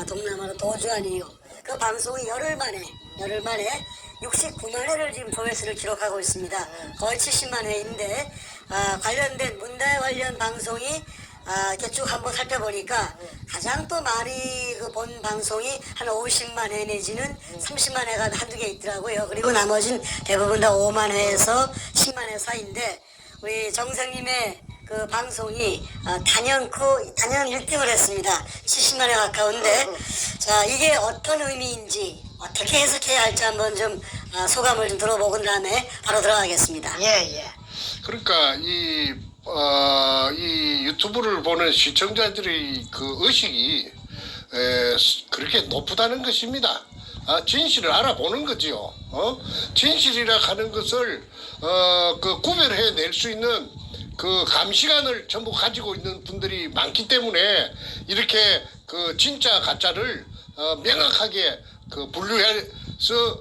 동남아로 도주하니요. 그 방송이 열흘 만에 69만 회를 지금 조회수를 기록하고 있습니다. 거의 70만 회인데 관련된 문다에 관련 방송이 이렇게 쭉 한번 살펴보니까 가장 또 많이 본 방송이 한 50만 회 내지는 30만 회가 한두 개 있더라고요. 그리고 나머지는 대부분 다 5만 회에서 10만 회 사이인데 우리 정생님의 그 방송이 단연 1등을 했습니다. 70만 회 가까운데 자 이게 어떤 의미인지 어떻게 해석해야 할지 한번 좀 소감을 좀 들어보고 다음에 바로 들어가겠습니다. 예. 그러니까 이 유튜브를 보는 시청자들의 그 의식이 그렇게 높다는 것입니다. 진실을 알아보는 거지요. 진실이라 하는 것을 그 구별해 낼 수 있는 그 감시관을 전부 가지고 있는 분들이 많기 때문에 이렇게 그 진짜 가짜를 명확하게 그 분류해서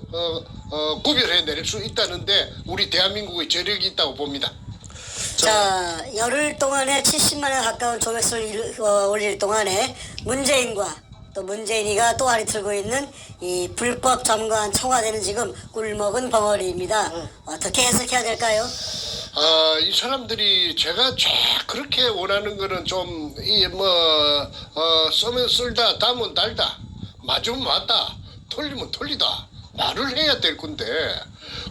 구별해 낼 수 있다는데 우리 대한민국의 저력이 있다고 봅니다. 자, 열흘 동안에 70만 원 가까운 조회수를 올릴 동안에 문재인과 또 문재인이가 또아리 틀고 있는 이 불법 점거한 청와대는 지금 꿀먹은 벙어리입니다. 어떻게 해석해야 될까요? 이 사람들이 제가 그렇게 원하는 거는 좀 쓰면 쓸다 담으면 달다 맞으면 맞다 틀리면 틀리다 말을 해야 될 건데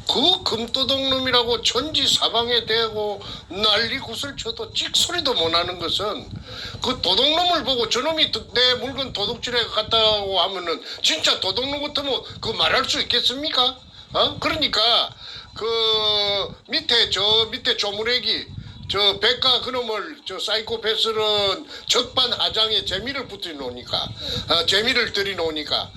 그 금도둑놈이라고 전지사방에 대고 난리 굿을 쳐도 찍소리도 못하는 것은 그 도둑놈을 보고 저놈이 내 물건 도둑질해 갔다고 하면은 진짜 도둑놈 같으면 그 말할 수 있겠습니까? 그러니까 그 밑에 조무래기 저 백가 그놈을 저 사이코패스는 적반하장에 재미를 붙여 놓으니까 재미를 들이 놓으니까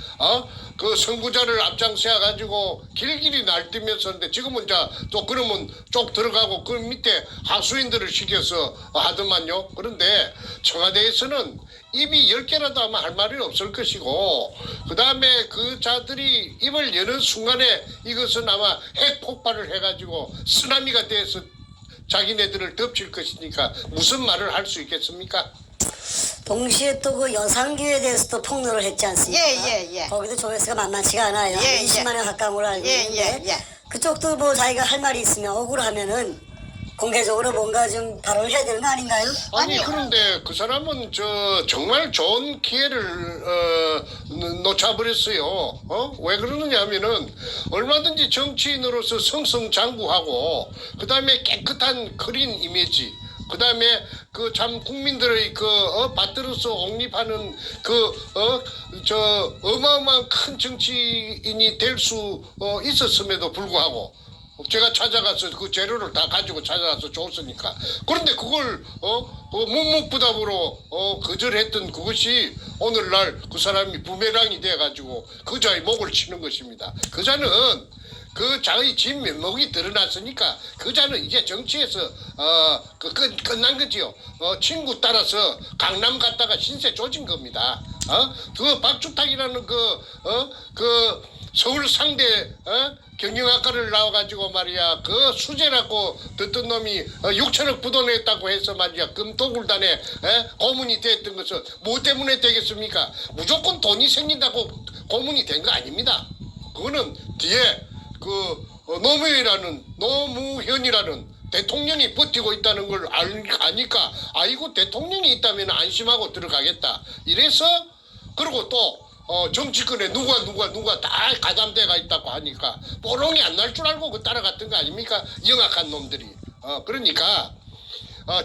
그 선구자를 앞장세워 가지고 길길이 날뛰면서 하는데 지금은 또 그러면 쪽 들어가고 그 밑에 하수인들을 시켜서 하더만요. 그런데 청와대에서는 입이 10개라도 아마 할 말이 없을 것이고 그 다음에 그 자들이 입을 여는 순간에 이것은 아마 핵 폭발을 해가지고 쓰나미가 돼서 자기네들을 덮칠 것이니까 무슨 말을 할 수 있겠습니까? 동시에 또 그 여상규에 대해서도 폭로를 했지 않습니까? 예. 거기도 조회수가 만만치가 않아요. 20만 원 가까운 걸로 알고 있는데 그쪽도 뭐 자기가 할 말이 있으면 억울하면은 공개적으로 뭔가 좀 발언을 해야 되는 거 아닌가요? 아니 그런데 그 사람은 정말 좋은 기회를 놓쳐버렸어요. 왜 그러느냐 하면은 얼마든지 정치인으로서 승승장구하고 그 다음에 깨끗한 클린 이미지 그 다음에 그 참 국민들의 받들어서 옹립하는 어마어마한 큰 정치인이 될 수 있었음에도 불구하고 제가 찾아가서 그 재료를 다 가지고 찾아가서 줬으니까. 그런데 그걸 묵묵부답으로 거절했던 그것이 오늘날 그 사람이 부메랑이 돼가지고 그자의 목을 치는 것입니다. 그자는 그 자의 진 면목이 드러났으니까 그자는 이제 정치에서 끝난 거지요. 친구 따라서 강남 갔다가 신세 조진 겁니다. 그 박주탁이라는 그 서울 상대 경영학과를 나와가지고 말이야 그 수재라고 듣던 놈이 6천억 부도냈다고 해서 말이야 금토굴단에 고문이 됐던 것은 뭐 때문에 되겠습니까? 무조건 돈이 생긴다고 고문이 된 거 아닙니다. 그거는 뒤에 그 노무현이라는 대통령이 버티고 있다는 걸 아니까 아이고 대통령이 있다면 안심하고 들어가겠다 이래서 그리고 또 정치권에 누가 다 가담대가 있다고 하니까 뽀롱이 안 날 줄 알고 그 따라갔던 거 아닙니까? 영악한 놈들이. 그러니까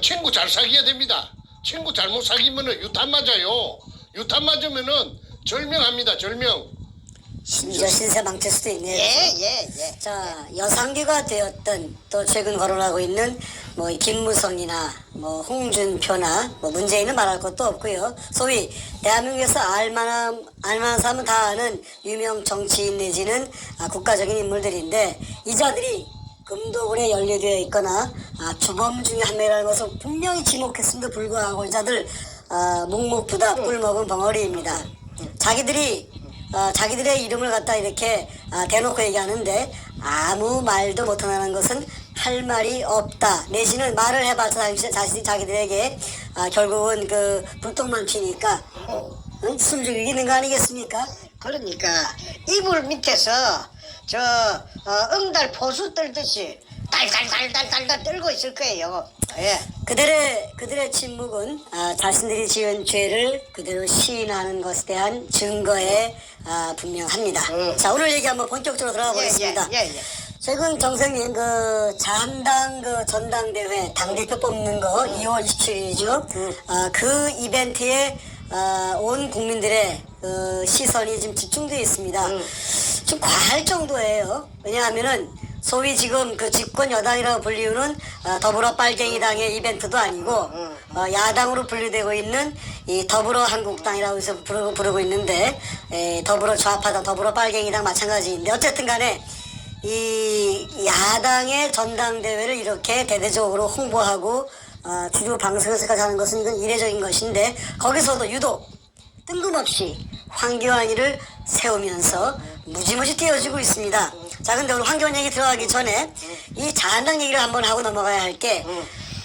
친구 잘 사귀어야 됩니다. 친구 잘못 사귀면은 유탄 맞아요. 유탄 맞으면은 절명합니다. 절명. 심지어 신세 망칠 수도 있네요. 예. 자, 여상규가 되었던 또 최근 거론하고 있는 뭐 김무성이나 뭐 홍준표나 뭐 문재인은 말할 것도 없고요. 소위 대한민국에서 알만한 사람은 다 아는 유명 정치인 내지는 국가적인 인물들인데 이 자들이 금도굴에 연루되어 있거나 주범 중에 한 명이라는 것을 분명히 지목했음에도 불구하고 이 자들 묵묵부답 꿀먹은 벙어리입니다. 자기들의 이름을 갖다 이렇게 대놓고 얘기하는데 아무 말도 못하는 것은 할 말이 없다. 내지는 말을 해봤자 자신이 자기들에게 결국은 그 불똥만 튀니까 숨죽이고 있는 거 아니겠습니까? 그러니까 이불 밑에서 저 응달 포수 떨듯이 달달달달달달 떨고 있을 거예요. 예. 그들의 침묵은 자신들이 지은 죄를 그대로 시인하는 것에 대한 증거에 분명합니다. 자, 오늘 얘기 한번 본격적으로 들어가 보겠습니다. 예. 최근 정생님 자한당 전당대회 당대표 뽑는 거 2월 27일이죠. 그 이벤트에 온 국민들의 시선이 지금 집중되어 있습니다. 좀 과할 정도예요. 왜냐하면은 소위 지금 그 집권 여당이라고 불리우는 더불어 빨갱이당의 이벤트도 아니고 야당으로 분류되고 있는 이 더불어 한국당이라고 해서 부르고 있는데 더불어 좌파당, 더불어 빨갱이당 마찬가지인데 어쨌든 간에 이 야당의 전당대회를 이렇게 대대적으로 홍보하고 주요 방송에서까지 하는 것은 이건 이례적인 것인데 거기서도 유독 뜬금없이 황교안이를 세우면서 무지무지 띄워주고 있습니다. 자, 근데 오늘 황교안 얘기 들어가기 전에 이 자한당 얘기를 한번 하고 넘어가야 할 게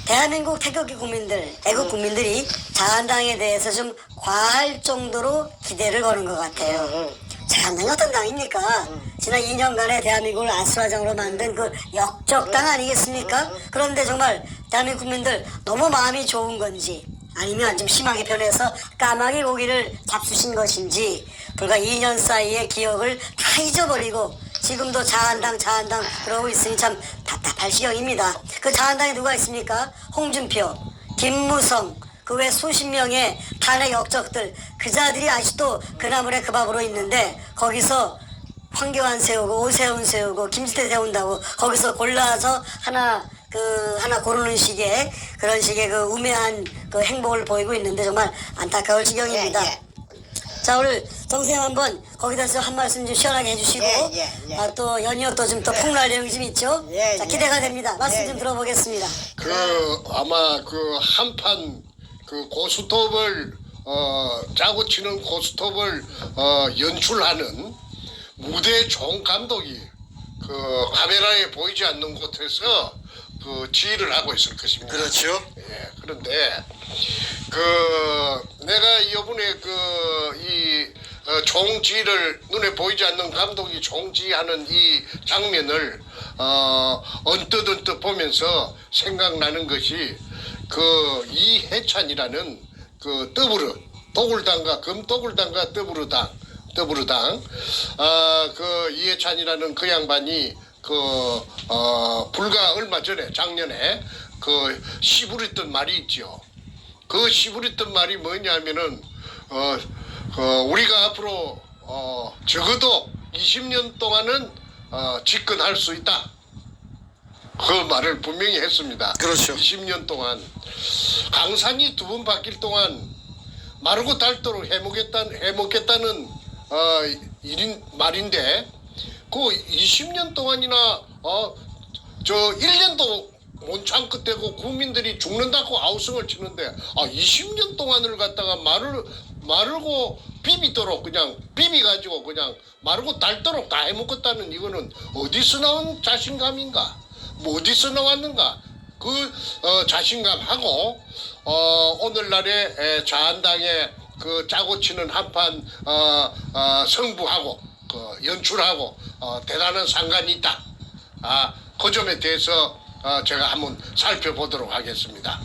대한민국 태극기 국민들, 애국 국민들이 자한당에 대해서 좀 과할 정도로 기대를 거는 것 같아요. 자한당이 어떤 당입니까? 지난 2년간의 대한민국을 아수라장으로 만든 그 역적당 아니겠습니까? 그런데 정말 대한민국 국민들 너무 마음이 좋은 건지 아니면 좀 심하게 변해서 까마귀 고기를 잡수신 것인지 불과 2년 사이의 기억을 다 잊어버리고 지금도 자한당 그러고 있으니 참 답답할 지경입니다. 그 자한당에 누가 있습니까? 홍준표, 김무성, 그 외 수십 명의 탄핵 역적들 그 자들이 아직도 그 나물에 그 밥으로 있는데 거기서 황교안 세우고 오세훈 세우고 김진태 세운다고 거기서 골라서 하나 고르는 식의 그런 식의 그 우매한 그 행보를 보이고 있는데 정말 안타까울 지경입니다. 예. 자, 오늘 정생 한번 거기다 한 말씀 좀 시원하게 해주시고 예. 또 연이어 좀 더 폭로할 내용이 좀 있죠. 자, 기대가 됩니다. 말씀 좀 들어보겠습니다. 아마 그 한판 그 고스톱을 짜고 치는 고스톱을 연출하는 무대 종 감독이 그 카메라에 보이지 않는 곳에서 그 지휘를 하고 있을 것입니다. 그렇죠. 예, 그런데 그 내가 이번에 이 종지를 눈에 보이지 않는 감독이 종지하는 이 장면을 언뜻 보면서 생각나는 것이 그 이해찬이라는 그 도굴당과 금도굴당과 더불어당 그 이해찬이라는 그 양반이 불과 얼마 전에 작년에 그 시부렸던 말이 있죠. 그 시부렸던 말이 뭐냐면은 우리가 앞으로 적어도 20년 동안은 집권할 수 있다. 그 말을 분명히 했습니다. 그렇죠. 20년 동안 강산이 두 번 바뀔 동안 마르고 닳도록 해먹겠다는 말인데 그 20년 동안이나 저 1년도 못 참겠대고 국민들이 죽는다고 아우성을 치는데 20년 동안을 갖다가 마르고 비비도록 그냥 비비가지고 그냥 마르고 닳도록 다 해먹겠다는 이거는 어디서 나온 자신감인가? 뭐 어디서 나왔는가? 그 자신감하고 오늘날의 자한당의 그 짜고 치는 한판 승부하고 그 연출하고 대단한 상관이 있다. 그 점에 대해서 제가 한번 살펴보도록 하겠습니다.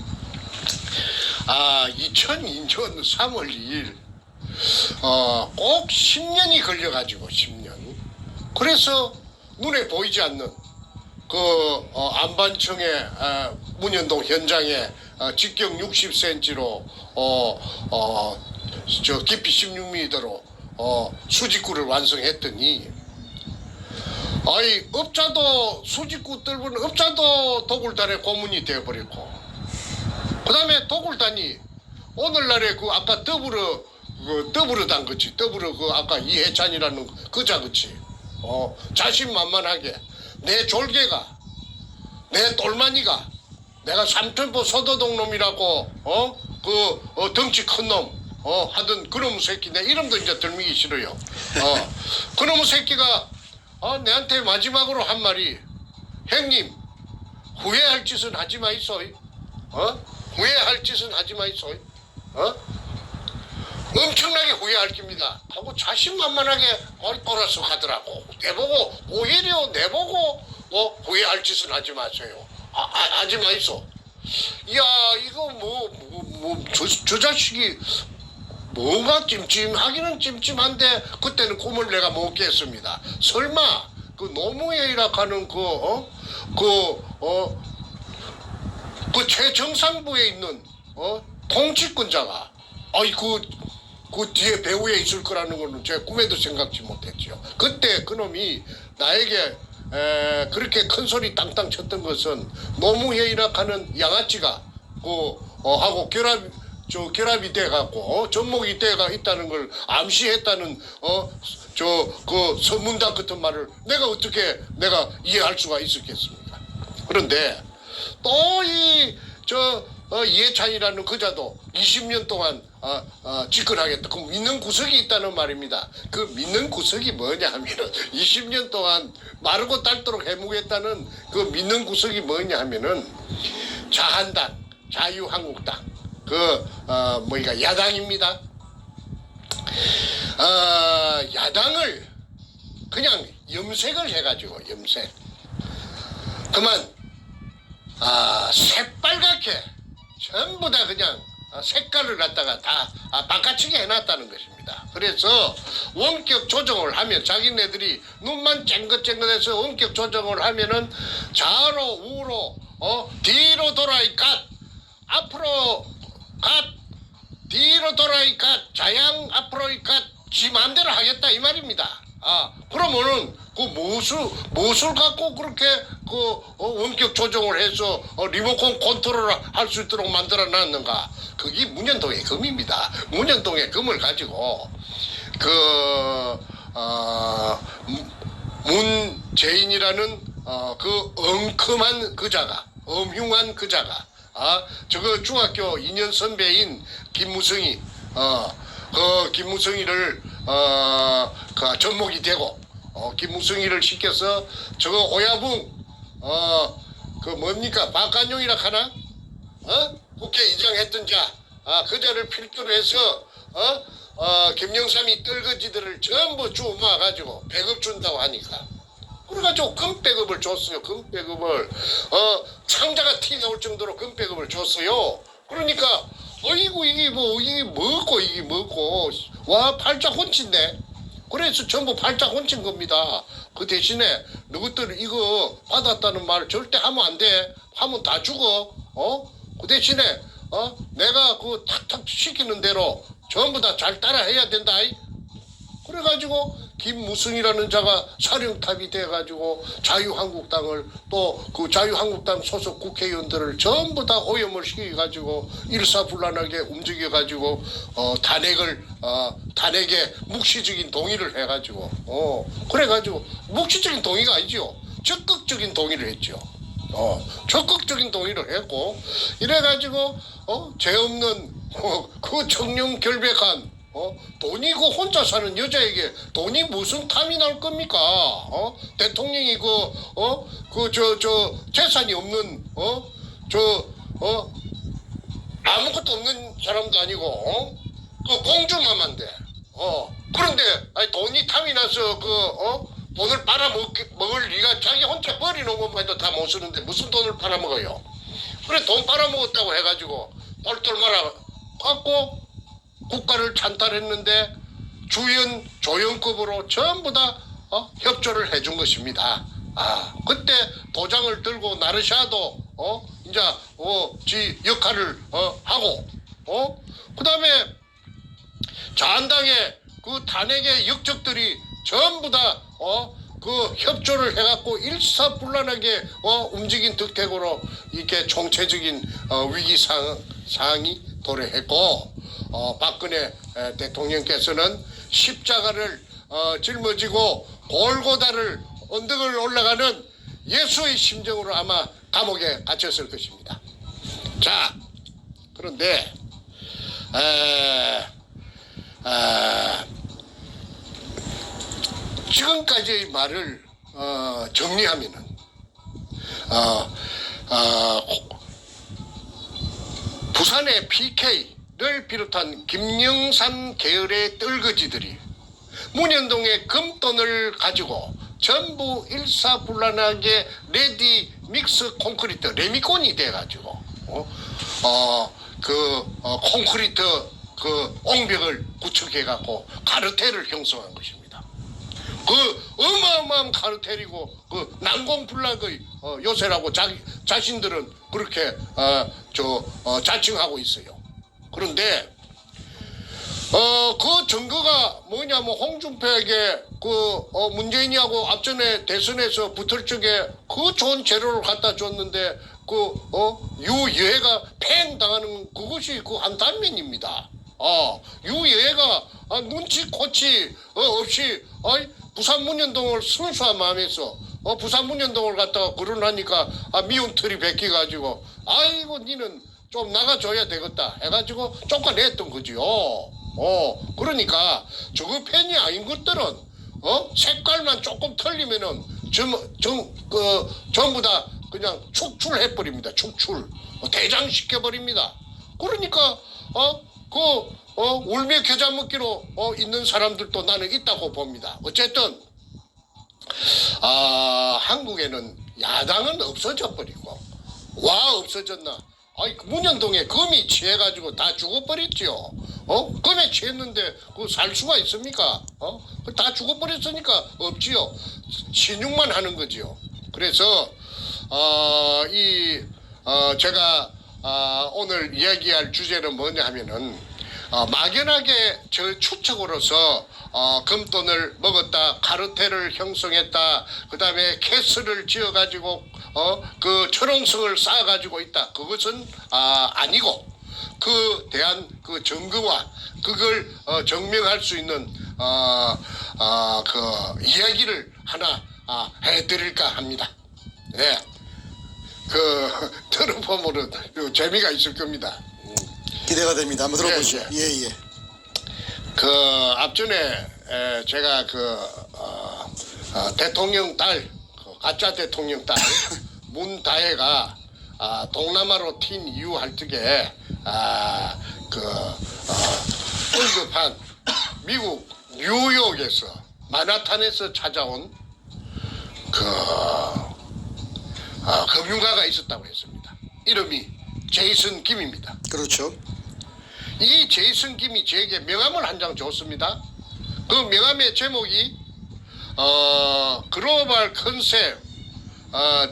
2002년 3월 2일 꼭 10년이 걸려가지고 10년. 그래서 눈에 보이지 않는 그 안반청의 문현동 현장에 직경 60cm로 저 깊이 16m로 수직구를 완성했더니 업자도 수직구 뚫은 업자도 도굴단의 고문이 되어버렸고 그 다음에 도굴단이 오늘날에 그 아까 더불어당 그치 더불어 그 아까 이해찬이라는 그자 그치 자신만만하게 내 졸개가 내 똘마니가 내가 삼천포 소도동 놈이라고 덩치 큰 놈 하던 그놈 새끼 내 이름도 이제 들미기 싫어요. 그놈 새끼가 내한테 마지막으로 한 말이 형님 후회할 짓은 하지 마이소. 후회할 짓은 하지 마이소. 엄청나게 후회할 겁니다 하고 자신만만하게 돌아서 가더라고. 내보고 오히려 내보고 후회할 짓은 하지 마세요. 하지 마이소. 야 이거 저 자식이 뭐가 찜찜하기는 찜찜한데 그때는 꿈을 내가 못 깼습니다. 설마 그 노무현이라 하는 그 최정상부에 있는 통치권자가 그 뒤에 배후에 있을 거라는 거는 제 꿈에도 생각지 못했죠. 그때 그놈이 나에게 그렇게 큰 소리 땅땅 쳤던 것은 노무현이라 하는 양아치가 하고 결합이 돼갖고 접목이 돼가 있다는 걸 암시했다는 그 선문답 같은 말을 내가 이해할 수가 있었겠습니까? 그런데 또 이해찬이라는 그자도 20년 동안 집권하겠다. 그 믿는 구석이 있다는 말입니다. 그 믿는 구석이 뭐냐 하면은 20년 동안 마르고 닳도록 해보겠다는 그 믿는 구석이 뭐냐 하면은 자한당, 자유한국당, 야당입니다. 야당을 그냥 염색을 해가지고 그만 새빨갛게 전부 다 그냥 색깔을 갖다가 다 바꿔치기 해놨다는 것입니다. 그래서 원격 조정을 하면 자기네들이 눈만 쨍긋쨍긋해서 원격 조정을 하면은 좌로 우로 뒤로 돌아이 갓 앞으로 갓 뒤로 돌아이 갓 자양 앞으로 이 갓 지 마음대로 하겠다 이 말입니다. 그러면은 그 무엇을 갖고 그렇게 원격 조정을 해서 리모컨 컨트롤을 할 수 있도록 만들어 놨는가? 그게 문현동의 금입니다. 문현동의 금을 가지고 문재인이라는 그 엉큼한 그자가 엄흉한 그자가 저거 중학교 2년 선배인 김무성이 김무성이를 접목이 되고 김무성이를 시켜서 저거 오야붕 뭡니까 박관용이라 하나 국회의장 했던 자 그자를 필두로 해서 김영삼이 떨거지들을 전부 쭉 모아가지고 배급 준다고 하니까 그래가지고 금배급을 줬어요. 금배급을 창자가 티 나올 정도로 금배급을 줬어요. 그러니까 어이구 이게 뭐고 와 팔자 혼친데 그래서 전부 팔자 혼친 겁니다. 그 대신에 너희들 이거 받았다는 말 절대 하면 안 돼. 하면 다 죽어. 그 대신에 내가 그 탁탁 시키는 대로 전부 다 잘 따라 해야 된다. 그래가지고 김무승이라는 자가 사령탑이 돼가지고 자유한국당을 또 그 자유한국당 소속 국회의원들을 전부 다 오염을 시켜가지고 일사불란하게 움직여가지고 탄핵에 묵시적인 동의를 해가지고 그래가지고 묵시적인 동의가 아니죠. 적극적인 동의를 했죠. 적극적인 동의를 했고 이래가지고 죄 없는 그 청렴결백한 돈이 그 혼자 사는 여자에게 돈이 무슨 탐이 날 겁니까? 대통령이 재산이 없는 아무것도 없는 사람도 아니고 그 공주마마인데 그런데 돈이 탐이 나서 돈을 빨아먹을 리가 자기 혼자 버리는 것만 해도 다 못 쓰는데 무슨 돈을 빨아먹어요? 그래 돈 빨아먹었다고 해가지고 똘똘 말아갖고 국가를 찬탈했는데 주연 조연급으로 전부 다 협조를 해준 것입니다. 그때 도장을 들고 나르샤도 이제 지 역할을 하고 그 다음에 자한당의 그 탄핵의 역적들이 전부 다 그 협조를 해갖고 일사불란하게 움직인 득택으로 이렇게 총체적인 위기 상황이 도래했고 박근혜 대통령께서는 십자가를 짊어지고 골고다를 언덕을 올라가는 예수의 심정으로 아마 감옥에 갇혔을 것입니다. 자, 그런데 지금까지의 말을 정리하면은 부산의 PK 비롯한 김영삼 계열의 떨거지들이 문현동의 금돈을 가지고 전부 일사불란하게 레디 믹스 콘크리트 레미콘이 돼가지고 콘크리트 그 옹벽을 구축해갖고 카르텔을 형성한 것입니다. 그 어마어마한 카르텔이고 그 난공불락의 요새라고 자신들은 그렇게 자칭하고 있어요. 그런데 그 증거가 뭐냐면 홍준표에게 문재인이하고 앞전에 대선에서 붙을 적에 그 좋은 재료를 갖다 줬는데 유여애가 팽당하는 그것이 그 한 단면입니다. 유여애가 눈치코치 없이 부산 문현동을 순수한 마음에서 부산 문현동을 갖다가 거론하니까 미운 털이 베껴가지고 아이고 니는 좀 나가줘야 되겠다 해가지고 쫓아냈던 거지요. 그러니까 저거 팬이 아닌 것들은 색깔만 조금 틀리면은 전부 다 그냥 축출해버립니다. 축출 대장시켜버립니다. 그러니까 울며 겨자 먹기로 있는 사람들도 나는 있다고 봅니다. 어쨌든 한국에는 야당은 없어져 버리고 없어졌나? 문현동에 금이 취해가지고 다 죽어버렸지요. 금에 취했는데 살 수가 있습니까? 다 죽어버렸으니까 없지요. 신용만 하는 거지요. 그래서 제가 오늘 이야기할 주제는 뭐냐 하면은 막연하게 저 추측으로서 금돈을 먹었다, 카르텔을 형성했다, 그 다음에 캐스를 지어가지고 그 철옹성을 쌓아가지고 있다. 그것은 아니고 그 대한 그 증거와 그걸 증명할 수 있는 그 이야기를 하나 해드릴까 합니다. 네, 들어보면은 재미가 있을 겁니다. 기대가 됩니다. 한번 들어보시죠. 예. 예. 앞전에 제가 대통령 딸, 가짜 대통령 딸 문다혜가 동남아로 튄 이유 할 적에 언급한 미국 뉴욕에서 마나탄에서 찾아온 금융가가 있었다고 했습니다. 이름이 제이슨 김입니다. 그렇죠. 이 제이슨 김이 저에게 명함을 한 장 줬습니다. 그 명함의 제목이 글로벌 컨셉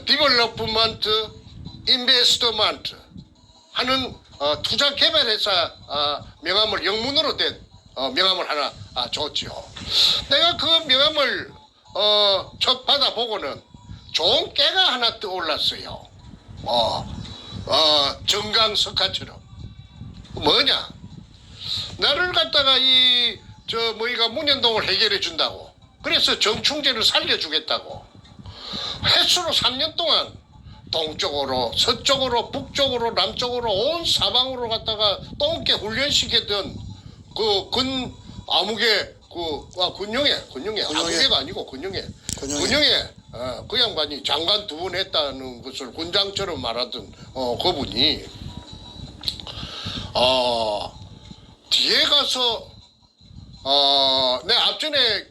디벨롭먼트 인베스트먼트 하는 투자 개발 회사 명함을 영문으로 된 명함을 하나 줬죠. 내가 그 명함을 첫 받아보고는 좋은 깨가 하나 떠올랐어요. 정강석화처럼. 뭐냐? 나를 갖다가 뭐이가 문현동을 해결해 준다고. 그래서 정충재를 살려주겠다고. 횟수로 3년 동안 동쪽으로, 서쪽으로, 북쪽으로, 남쪽으로 온 사방으로 갔다가 똥개 훈련시켰던 군용회 아무개가 아니고 군용회 그 양반이 장관 2번 했다는 것을 군장처럼 말하던 그분이 뒤에 가서 내 앞전에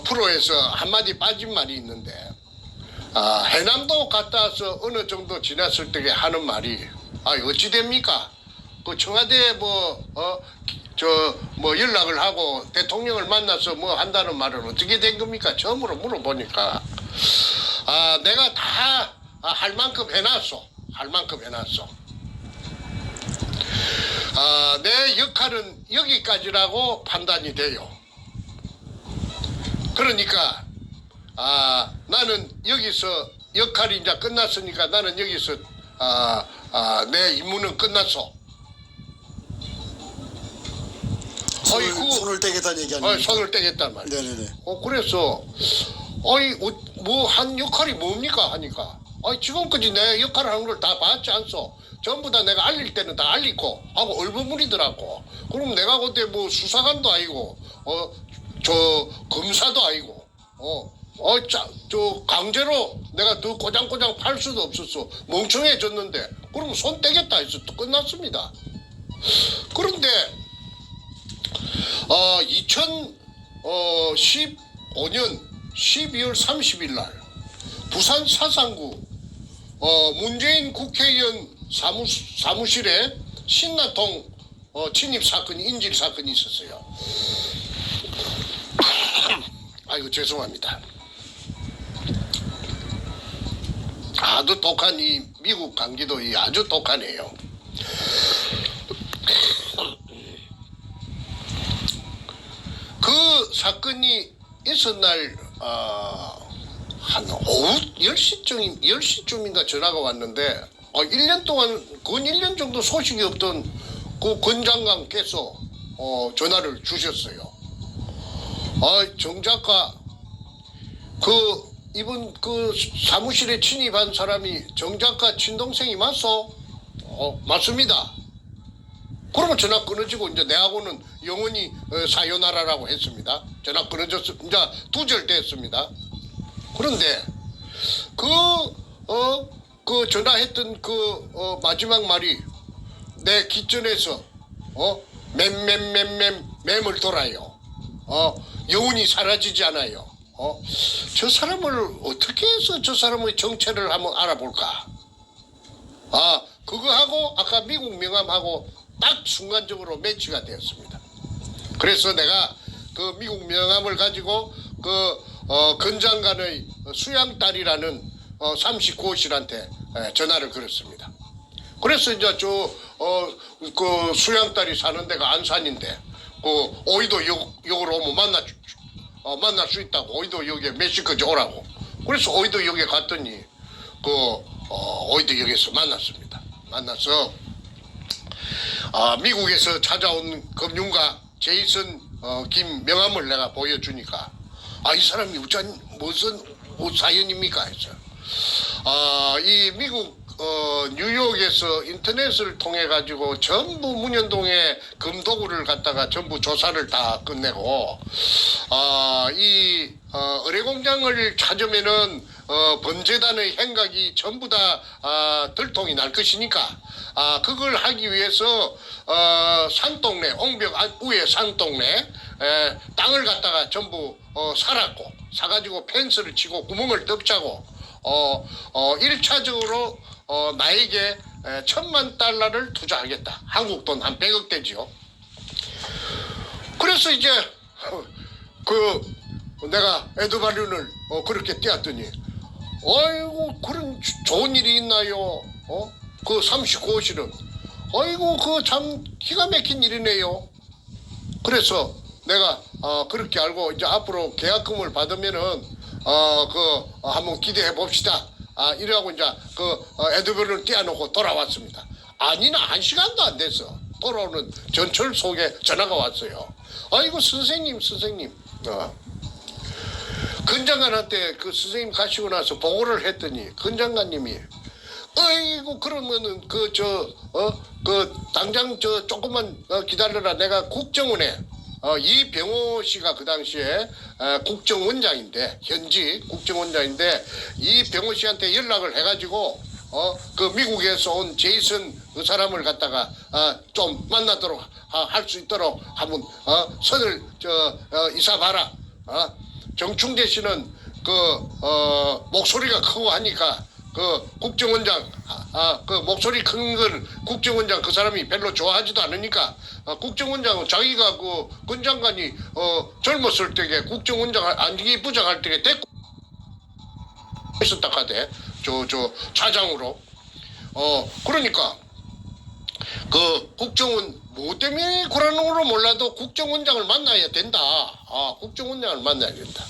프로에서 한마디 빠진 말이 있는데 해남도 갔다 와서 어느 정도 지났을 때 하는 말이 어찌 됩니까? 그 청와대에 연락을 하고 대통령을 만나서 한다는 말은 어떻게 된 겁니까? 처음으로 물어보니까 내가 다 할 만큼 해놨어. 내 역할은 여기까지라고 판단이 돼요. 그러니까 나는 여기서 역할이 이제 끝났으니까 나는 여기서 내 임무는 끝났어. 손을 떼겠다는 얘기 아닙니까? 손을 떼겠단 말이야. 네네네. 그래서 한 역할이 뭡니까 하니까 지금까지 내 역할을 하는 걸 다 봤지 않소. 전부 다 내가 알릴 때는 다 알리고 하고 얼버무리더라고. 그럼 내가 그때 수사관도 아니고 검사도 아니고 강제로 내가 더 꼬장꼬장 팔 수도 없었어. 멍청해졌는데 그럼 손 떼겠다 해서 또 끝났습니다. 그런데 2015년 12월 30일 날 부산 사상구 문재인 국회의원 사무실에 신나통 침입 사건이 인질 사건이 있었어요. 아이고 죄송합니다. 아주 독한 이 미국 감기도 아주 독하네요. 그 사건이 있은 날 한 오후 10시쯤인가 전화가 왔는데 1년 동안 근 1년 정도 소식이 없던 그 권 장관께서 전화를 주셨어요. 정 작가 이번 그 사무실에 침입한 사람이 정 작가 친동생이 맞소? 맞습니다. 그러면 전화 끊어지고 이제 내하고는 영원히 사요나라라고 했습니다. 전화 끊어졌어. 이제 두절 됐습니다. 그런데 그 전화했던 마지막 말이 내 기전에서 맴을 돌아요. 영혼이 사라지지 않아요. 저 사람을 어떻게 해서 저 사람의 정체를 한번 알아볼까? 그거하고 아까 미국 명함하고 딱 순간적으로 매치가 되었습니다. 그래서 내가 그 미국 명함을 가지고 권 장관의 수양딸이라는 39호실한테 전화를 걸었습니다. 그래서 이제 그 수양딸이 사는 데가 안산인데 오이도 역으로 오면 만날 수 있다고 오이도역에 몇 시까지 오라고. 그래서 오이도역에 갔더니 오이도역에서 만났습니다. 만나서 미국에서 찾아온 금융가 제이슨 김 명함을 내가 보여주니까 이 사람이 무슨 사연입니까 했어요. 이 미국 뉴욕에서 인터넷을 통해 가지고 전부 문현동에 금도구를 갖다가 전부 조사를 다 끝내고 이 의뢰공장을 찾으면은 범죄단의 행각이 전부 다 들통이 날 것이니까 그걸 하기 위해서 산동네 옹벽 위에 산동네 땅을 갖다가 전부 사가지고 펜스를 치고 구멍을 떡차고 1차적으로 나에게 $10,000,000를 투자하겠다. 한국 돈 한 100억대지요. 그래서 이제 내가 에드바륜을 그렇게 띄었더니 아이고 그런 좋은 일이 있나요? 그 39호실은 아이고 그 참 기가 막힌 일이네요. 그래서 내가 그렇게 알고 이제 앞으로 계약금을 받으면은 한번 기대해 봅시다. 이래하고 이제 에드버를 띄워놓고 돌아왔습니다. 아니나 1시간도 안 됐어. 돌아오는 전철 속에 전화가 왔어요. 아이고 선생님. 권 장관한테 그 선생님 가시고 나서 보고를 했더니 권 장관님이 아이고 그러면은 당장 조금만 기다려라. 내가 국정원에 이병호 씨가 그 당시에 국정원장인데 현지 국정원장인데 이병호 씨한테 연락을 해가지고 그 미국에서 온 제이슨 그 사람을 갖다가 좀 만나도록 할 수 있도록 한번 선을 이사봐라. 정충재 씨는 목소리가 크고 하니까 국정원장 그 목소리 큰 건 국정원장 그 사람이 별로 좋아하지도 않으니까 국정원장은 자기가 권 장관이 젊었을 때에 국정원장 안기 부장할 때에 데리고 있었다 하대. 저 차장으로. 그러니까 국정원 뭐 때문에 그러는 걸로 몰라도 국정원장을 만나야 된다. 국정원장을 만나야 된다.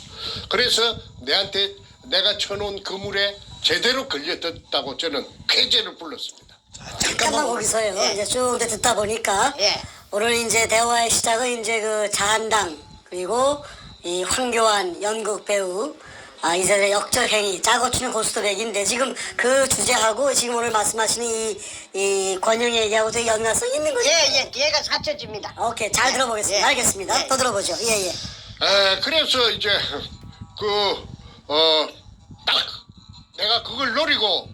그래서 내가 쳐놓은 그물에 제대로 걸려졌다고 저는 쾌재를 불렀습니다. 잠깐만 거기서요. 예. 이제 쭉 듣다 보니까 예. 오늘 이제 대화의 시작은 이제 그 자한당 그리고 이 황교안 연극 배우 이 세대 역적행위 짜고 치는 고스톱얘기인데 지금 그 주제하고 지금 오늘 말씀하시는 이 권영 얘기하고 되게 연관성 있는 거죠? 예, 얘가 사쳐집니다. 오케이 잘 들어보겠습니다. 예. 알겠습니다. 예. 더 들어보죠. 예. 그래서 이제 딱 내가 그걸 노리고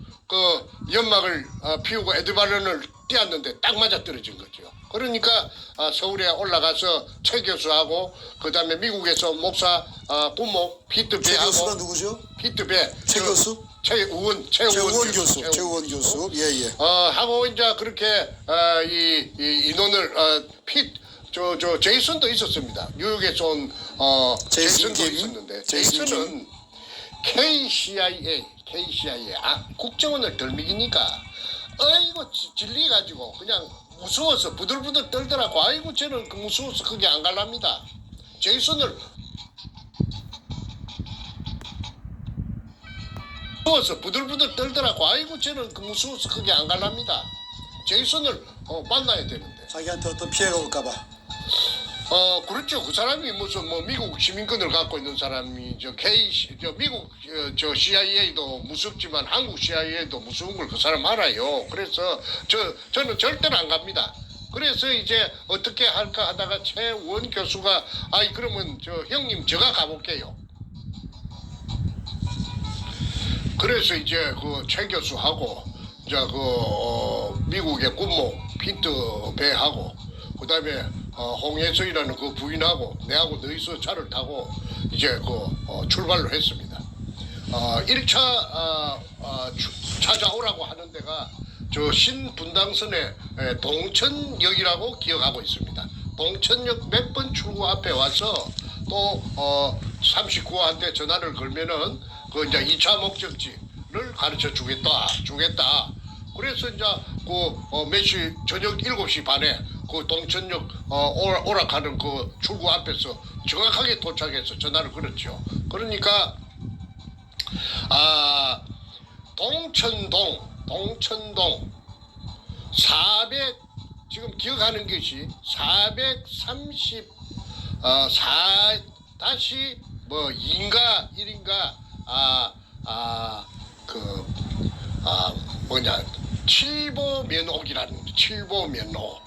연막을 피우고 에드바른을 뛰었는데 딱 맞아 떨어진 거죠. 그러니까 서울에 올라가서 최 교수하고 그다음에 미국에서 목사 군목 피트 최 교수가 배하고 누구죠? 피트 배 최 교수? 최우원 최우원 교수. 최우원 최우원 교수. 예, 예. 하고 이제 그렇게 이 인원을 저 제이슨도 있었습니다. 뉴욕에서 온 제이슨 제이슨도 김? 있었는데 제이슨 제이슨은 KCIA 국정원을 덜미기니까 아이고 질리 가지고 그냥 무서워서 부들부들 떨더라고. 아이고 저는 그 무서워서 그게 안 갈랍니다. 제이슨을 무서워서 부들부들 떨더라고. 아이고 저는 그 무서워서 그게 안 갈랍니다. 제이슨을 만나야 되는데. 자기한테 어떤 피해가 올까봐. 그렇죠. 그 사람이 무슨 미국 시민권을 갖고 있는 사람이 미국 CIA도 무섭지만 한국 CIA도 무서운 걸 그 사람 알아요. 그래서 저는 절대로 안 갑니다. 그래서 이제 어떻게 할까 하다가 최원 교수가 그러면 형님 제가 가볼게요. 그래서 이제 그 최 교수하고 이제 미국의 군목 피트 배하고 그다음에 홍혜서이라는 그 부인하고 내하고 너희서 차를 타고 이제 출발을 했습니다. 1차 찾아오라고 하는 데가 저 신분당선의 동천역이라고 기억하고 있습니다. 동천역 몇 번 출구 앞에 와서 또 39호한테 전화를 걸면은 그 이제 2차 목적지를 가르쳐 주겠다. 그래서 이제 몇 시 저녁 7시 반에 그 동천역 오락하는 그 출구 앞에서 정확하게 도착해서 전화를 걸었죠. 그러니까 동천동 400 지금 기억하는 것이 434 다시 2인가 1인가 칠보면옥이라는 칠보면옥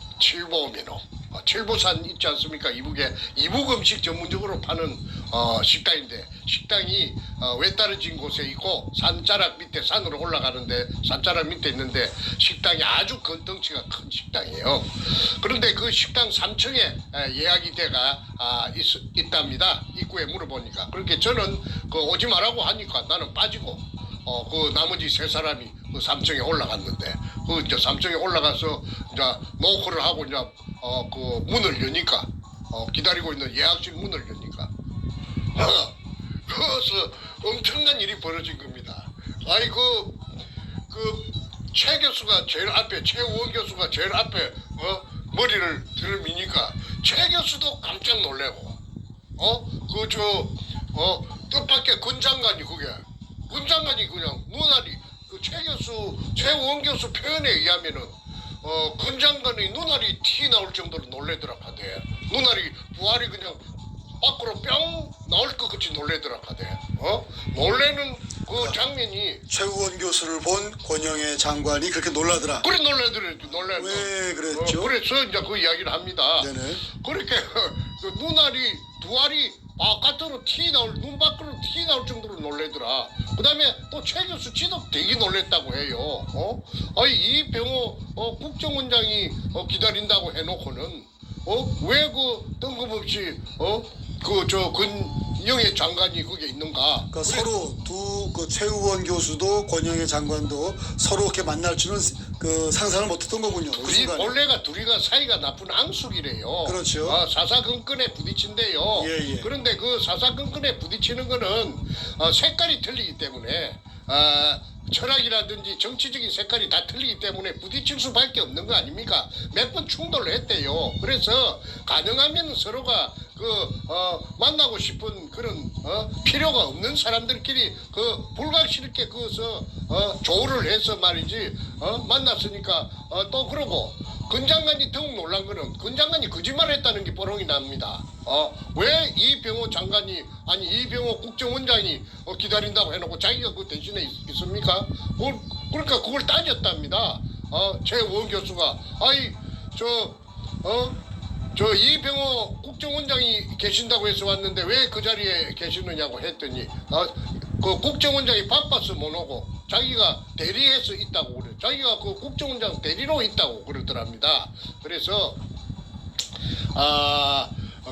칠보산 있지 않습니까? 이북 음식 전문적으로 파는 식당인데 식당이 외따라진 곳에 있고 산자락 밑에 산으로 올라가는데 산자락 밑에 있는데 식당이 아주 덩치가 큰 식당이에요. 그런데 그 식당 3층에 예약이 돼가 있답니다. 입구에 물어보니까. 그렇게 저는 오지 말라고 하니까 나는 빠지고 그 나머지 3사람이 그 3층에 올라갔는데 그 이제 3층에 올라가서 이제 노크를 하고 이제 그 문을 여니까 기다리고 있는 예약실 문을 여니까 거기서 엄청난 일이 벌어진 겁니다. 최 교수가 제일 앞에 최우원 교수가 제일 앞에 머리를 들미니까 최 교수도 깜짝 놀래고 뜻밖의 군장관이 그냥 눈알이 최우원 교수 표현에 의하면은 군장관의 눈알이 티 나올 정도로 놀래더라 하대. 눈알이 부활이 그냥 밖으로 뿅 나올 것 같이 놀래더라 하대. 놀래는 그 장면이 최우원 교수를 본 권영애 장관이 그렇게 놀라더라. 그래 놀래. 왜 그랬죠? 그래서 이제 그 이야기를 합니다. 네네. 그렇게 그 눈알이 두 알이 바깥으로 눈 밖으로 티 나올 정도로 놀래더라. 그다음에 또 최 교수 지도 되게 놀랬다고 해요. 이병호 국정원장이 기다린다고 해놓고는 왜 그 뜬금없이 권영애 장관이 거기에 있는가? 그러니까 서로 그 최우원 교수도 권영애 장관도 서로 이렇게 만날 줄은 그 상상을 못했던 거군요. 그 순간에. 본래가 둘이가 사이가 나쁜 앙숙이래요. 그렇죠. 사사건건에 부딪힌대요. 예. 그런데 그 사사건건에 부딪히는 거는 색깔이 틀리기 때문에 철학이라든지 정치적인 색깔이 다 틀리기 때문에 부딪힐 수밖에 없는 거 아닙니까? 몇 번 충돌을 했대요. 그래서 가능하면 서로가 만나고 싶은 그런 필요가 없는 사람들끼리 불가실게 조우를 해서 말이지 만났으니까 또 그러고 근장관이 더욱 놀란 거는 근장관이 거짓말했다는 게 뽀롱이 납니다. 왜 이병호 국정원장이 기다린다고 해놓고 자기가 그 대신에 있습니까? 그러니까 그걸 따졌답니다. 최우원 교수가 이병호 국정원장이 계신다고 해서 왔는데 왜 그 자리에 계시느냐고 했더니 그 국정원장이 바빠서 못 오고 자기가 대리해서 있다고 그래. 자기가 그 국정원장 대리로 있다고 그러더랍니다. 그래서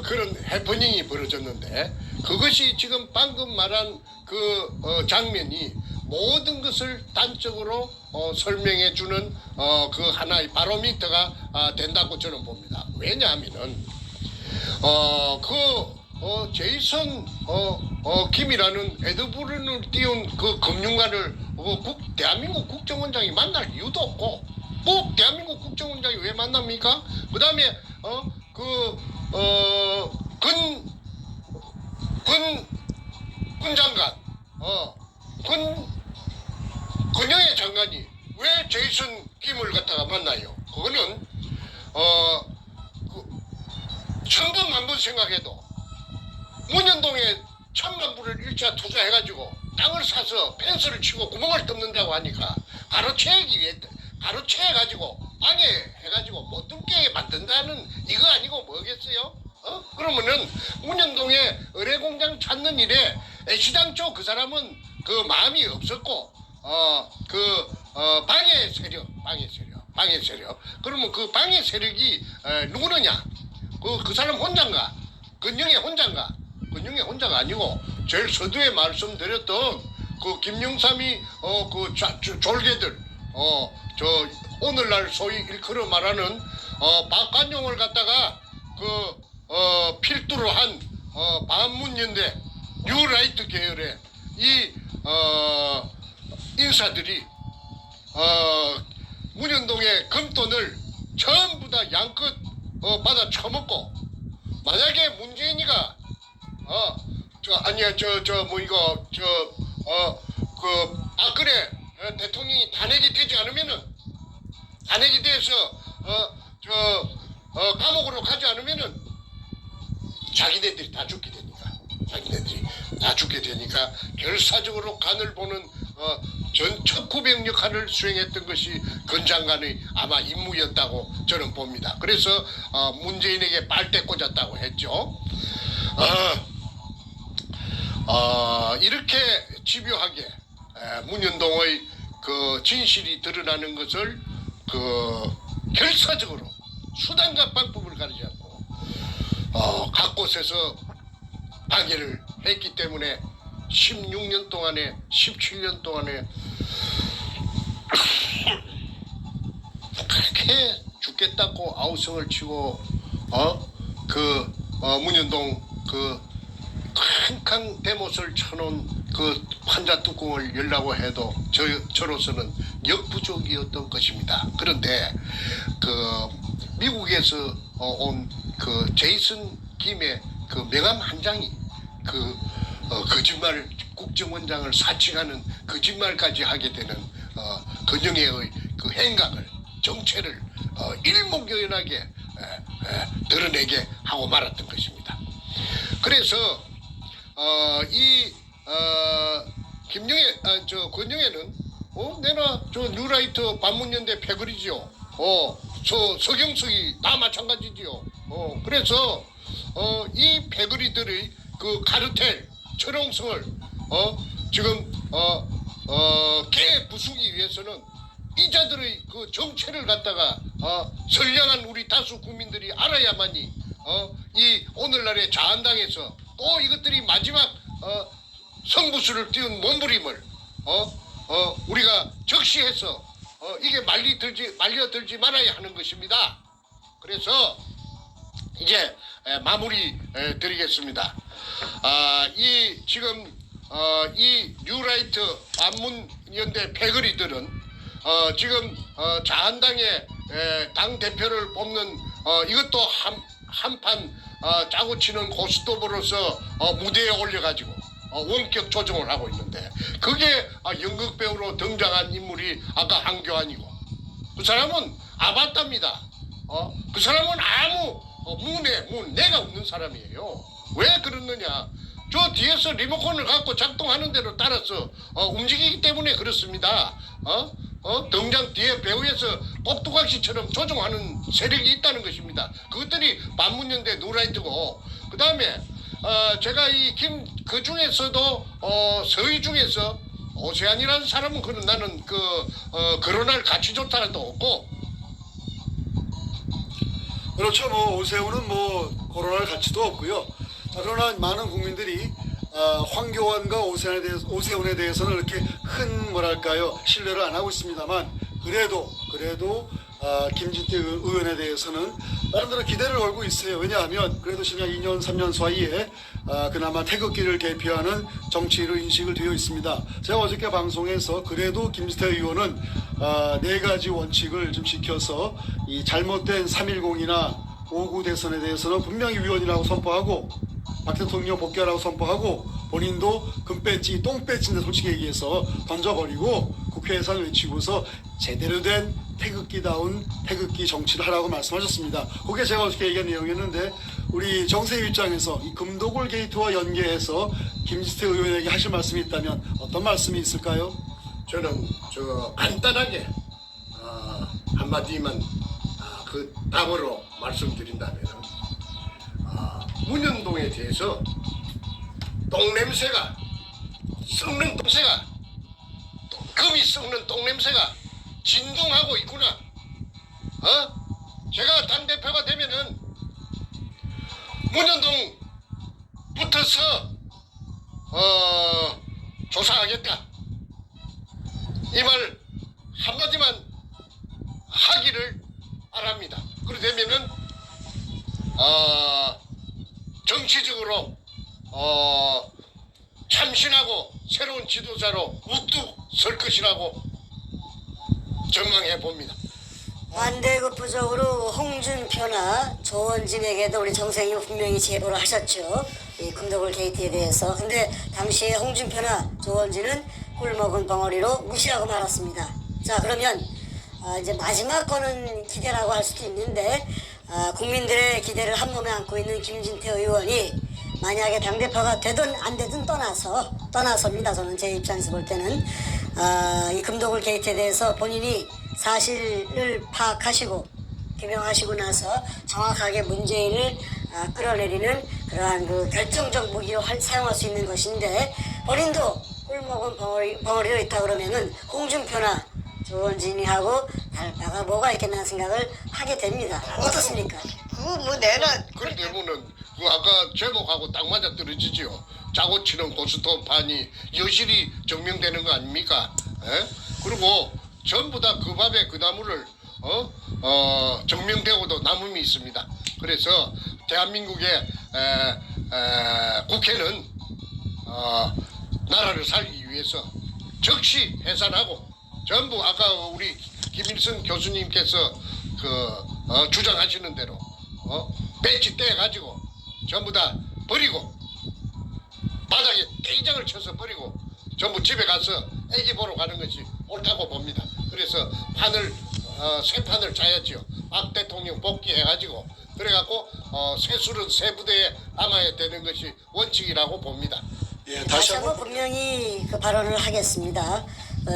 그런 해프닝이 벌어졌는데 그것이 지금 방금 말한 그 장면이 모든 것을 단적으로 설명해주는 그 하나의 바로미터가 된다고 저는 봅니다. 왜냐하면은 제이슨 김이라는 에드브룬을 띄운 그 금융가를 대한민국 국정원장이 만날 이유도 없고 꼭 대한민국 국정원장이 왜 만납니까? 그 다음에 군 장관 근영애 장관이 왜 제이슨 김을 갖다가 만나요? 그거는 천번 한 번 생각해도 문현동에 1,000만 불을 일자 투자해가지고 땅을 사서 펜스를 치고 구멍을 뚫는다고 하니까 가로채해가지고 방해해가지고 못 뚫게 만든다는 이거 아니고 뭐겠어요? 그러면은 문현동에 의뢰공장 찾는 일에 애시당초 그 사람은 그 마음이 없었고 방해 세력. 그러면 그 방해 세력이 누구느냐? 그 사람 혼자인가? 근영애 혼자인가? 근영애 혼자가 아니고 제일 서두에 말씀드렸던 그 김영삼이 졸개들 오늘날 소위 일컬어 말하는 박관용을 갖다가 필두로 한 반문연대 뉴라이트 계열의 이 인사들이 문현동의 금돈을 전부 다 양껏 받아 처먹고 만약에 문재인이가 박근혜 대통령이 탄핵이 되지 않으면은 탄핵이 돼서 감옥으로 가지 않으면은 자기네들이 다 죽게 되니까 결사적으로 간을 보는 전 척후병 역할을 수행했던 것이 권 장관의 아마 임무였다고 저는 봅니다. 그래서 문재인에게 빨대 꽂았다고 했죠. 이렇게 집요하게 문현동의 그 진실이 드러나는 것을 결사적으로 수단과 방법을 가리지 않고 각 곳에서 방해를 했기 때문에 16년 동안에 17년 동안에 그렇게 죽겠다고 아우성을 치고 문현동 칸칸 대못을 쳐놓은 그 환자 뚜껑을 열라고 해도 저로서는 역부족이었던 것입니다. 그런데 미국에서 온 제이슨 김의 명함 한 장이 거짓말 국정원장을 사칭하는 거짓말까지 하게 되는 근영애의 행각을 정체를 일목요연하게 드러내게 하고 말았던 것입니다. 그래서 권영애는 내가 뉴라이트 반문연대 패거리지요. 서경석이 다 마찬가지지요. 그래서 이 패거리들의 그 카르텔 철옹성을 지금 깨부수기 위해서는 이자들의 그 정체를 갖다가 선량한 우리 다수 국민들이 알아야만이 이 오늘날의 자한당에서 또 이것들이 마지막 성부수를 띄운 몸부림을 우리가 적시해서 이게 말려들지 말아야 하는 것입니다. 그래서 이제 마무리 드리겠습니다. 지금 이 뉴라이트 반문연대 패거리들은 지금 자한당의 당 대표를 뽑는 이것도 한판 짜고 치는 고스톱으로서 무대에 올려가지고 원격 조정을 하고 있는데 그게 연극배우로 등장한 인물이 아까 한교안이고 그 사람은 아바타입니다. 그 사람은 아무 내가 없는 사람이에요. 왜 그러느냐? 저 뒤에서 리모컨을 갖고 작동하는 대로 따라서 움직이기 때문에 그렇습니다. 등장 뒤에 배우에서 꼭두각시처럼 조종하는 세력이 있다는 것입니다. 그것들이 반문연대 누라이트고 그 다음에 제가 그 중에서도 서희 중에서 오세환이라는 사람은 그런 나는 거론할 가치조차 없고. 그렇죠. 뭐 오세훈은 뭐 거론할 가치도 없고요. 그러나 많은 국민들이 황교안과 오세훈에 대해서는 이렇게 큰 뭐랄까요 신뢰를 안 하고 있습니다만 그래도 김진태 의원에 대해서는 나름대로 기대를 걸고 있어요. 왜냐하면 그래도 지난 2년 3년 사이에 그나마 태극기를 대표하는 정치인으로 인식을 되어 있습니다. 제가 어저께 방송에서 그래도 김진태 의원은 4가지 원칙을 좀 지켜서 이 잘못된 3.10이나 5.9 대선에 대해서는 분명히 위헌이라고 선포하고 박 대통령 복귀하라고 선포하고 본인도 금배지 똥배지인데 솔직히 얘기해서 던져버리고 국회에서 외치고서 제대로 된 태극기다운 태극기 정치를 하라고 말씀하셨습니다. 그게 제가 어저께 얘기한 내용이었는데 우리 정세희 입장에서 이 금도굴 게이트와 연계해서 김진태 의원에게 하실 말씀이 있다면 어떤 말씀이 있을까요? 저는 간단하게 한마디만 그 답으로 말씀드린다면 문현동에 대해서 똥냄새가 썩는 똥새가 금이 썩는 똥냄새가 진동하고 있구나. 제가 당대표가 되면은 문현동 붙어서 조사하겠다. 이 말 한마디만 하기를 바랍니다. 그러되면은 정치적으로 참신하고 새로운 지도자로 우뚝 설 것이라고 전망해 봅니다. 반대급부적으로 홍준표나 조원진에게도 우리 정세희 분명히 제보를 하셨죠. 이 금도굴 게이트에 대해서. 근데 당시에 홍준표나 조원진은 꿀먹은 벙어리로 무시하고 말았습니다. 자, 그러면 이제 마지막 거는 기대라고 할 수도 있는데 국민들의 기대를 한 몸에 안고 있는 김진태 의원이 만약에 당대표가 되든 안 되든 떠나섭니다. 저는 제 입장에서 볼 때는 이 금도굴 게이트에 대해서 본인이 사실을 파악하시고 규명하시고 나서 정확하게 문재인을 끌어내리는 그러한 그 결정적 무기로 사용할 수 있는 것인데 본인도 꿀먹은 벙어리로 있다 그러면은 홍준표나 조원진이하고 달바가 뭐가 있겠나 생각을 하게 됩니다. 어떻습니까? 그거 뭐 내나 그런데 뭐는 아까 제목하고 딱 맞아 떨어지지요. 짜고 치는 고스톱판이 여실히 증명되는 거 아닙니까? 그리고 전부 다 그 밥에 그 나무를 증명되고도 남음이 있습니다. 그래서 대한민국의 국회는 나라를 살기 위해서 즉시 해산하고 전부 아까 우리 김일성 교수님께서 주장하시는 대로 배치 떼가지고 전부 다 버리고 바닥에 떼장을 쳐서 버리고 전부 집에 가서 애기 보러 가는 것이 옳다고 봅니다. 그래서 새 판을 짜야지요. 박 대통령 복귀해가지고 그래갖고 새술은 새 부대에 남아야 되는 것이 원칙이라고 봅니다. 예, 다시 한번 분명히 그 발언을 하겠습니다.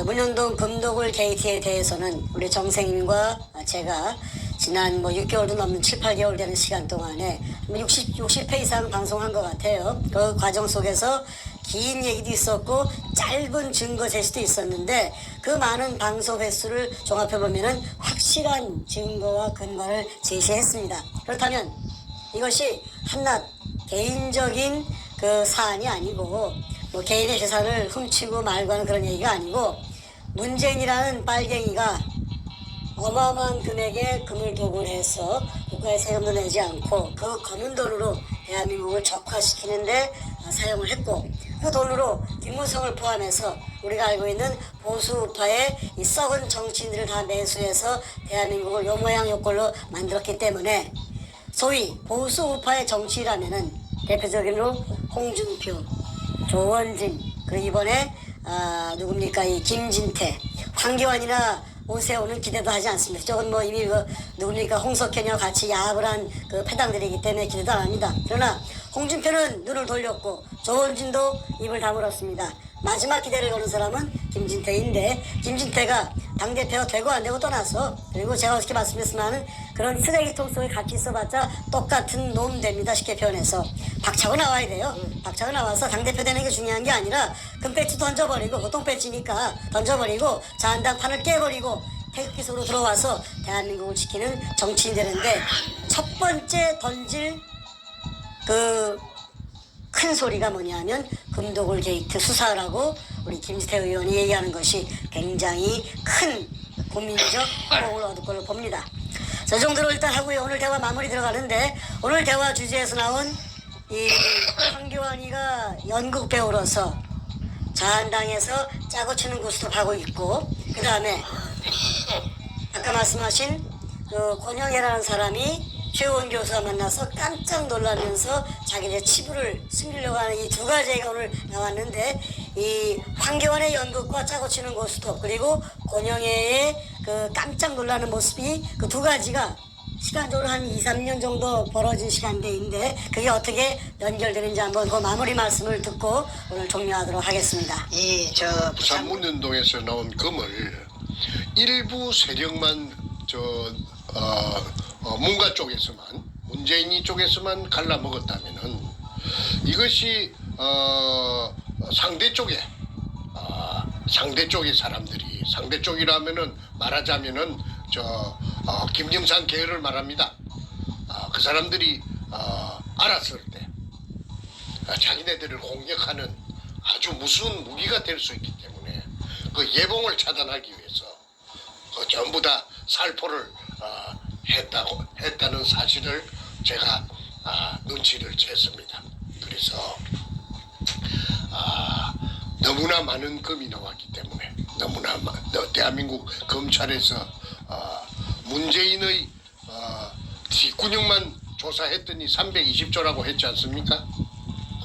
문현동 금도굴 게이트에 대해서는 우리 정생님과 제가 지난 6개월도 넘는 7, 8개월 되는 시간 동안에 60회 이상 방송한 것 같아요. 그 과정 속에서 긴 얘기도 있었고 짧은 증거 제시도 있었는데 그 많은 방송 횟수를 종합해보면 확실한 증거와 근거를 제시했습니다. 그렇다면 이것이 한낱 개인적인 그 사안이 아니고 개인의 재산을 훔치고 말고 하는 그런 얘기가 아니고 문재인이라는 빨갱이가 어마어마한 금액의 금을 도굴해서 국가에 세금도 내지 않고 그 검은 돈으로 대한민국을 적화시키는데 사용을 했고 그 돈으로 김무성을 포함해서 우리가 알고 있는 보수 우파의 이 썩은 정치인들을 다 매수해서 대한민국을 요 모양 요 꼴로 만들었기 때문에 소위 보수 우파의 정치라면은 대표적으로 홍준표, 조원진, 그리고 이번에 누굽니까 이 김진태, 황교안이나 오세훈은 기대도 하지 않습니다. 저건 이미 누굽니까 홍석현이와 같이 야합을 한 그 패당들이기 때문에 기대도 안 합니다. 그러나 홍준표는 눈을 돌렸고 조원진도 입을 다물었습니다. 마지막 기대를 거는 사람은 김진태인데 김진태가 당대표가 되고 안 되고 떠나서 그리고 제가 어저께 말씀드렸지만은 그런 쓰레기통 속에 같이 있어봤자 똑같은 놈 됩니다. 쉽게 표현해서 박차고 나와야 돼요. 박차고 나와서 당대표 되는 게 중요한 게 아니라 금배지 던져버리고 보통 배지니까 던져버리고 자한당 판을 깨버리고 태극기 속으로 들어와서 대한민국을 지키는 정치인 되는데 첫 번째 던질 그 큰 소리가 뭐냐면 금도굴 게이트 수사라고 우리 김지태 의원이 얘기하는 것이 굉장히 큰 국민적 호응을 얻을 걸로 봅니다. 저 정도로 일단 하고요. 오늘 대화 마무리 들어가는데 오늘 대화 주제에서 나온 이 황교안이가 연극 배우로서 자한당에서 짜고 치는 구스톱 하고 있고 그 다음에 아까 말씀하신 그 권영애라는 사람이 최우원 교수와 만나서 깜짝 놀라면서 자기네 치부를 숨기려고 하는 이 두 가지가 오늘 나왔는데 이 황교안의 연극과 짜고 치는 고스톱 그리고 권영애의 그 깜짝 놀라는 모습이 그 두 가지가 시간적으로 한 2, 3년 정도 벌어진 시간대인데 그게 어떻게 연결되는지 한번 그 마무리 말씀을 듣고 오늘 종료하도록 하겠습니다. 부산 문현동에서 나온 금을 일부 세력만 문가 쪽에서만 문재인이 쪽에서만 갈라 먹었다면은 이것이 상대 쪽의 사람들이 상대 쪽이라면은 말하자면은 김영삼 계열을 말합니다. 그 사람들이 알았을 때 자기네들을 공격하는 아주 무서운 무기가 될 수 있기 때문에 그 예봉을 차단하기 위해서 전부 다 살포를 했다는 사실을 제가 눈치를 챘습니다. 그래서 너무나 많은 금이 나왔기 때문에 대한민국 검찰에서 문재인의 뒷구녕만 조사했더니 320조라고 했지 않습니까?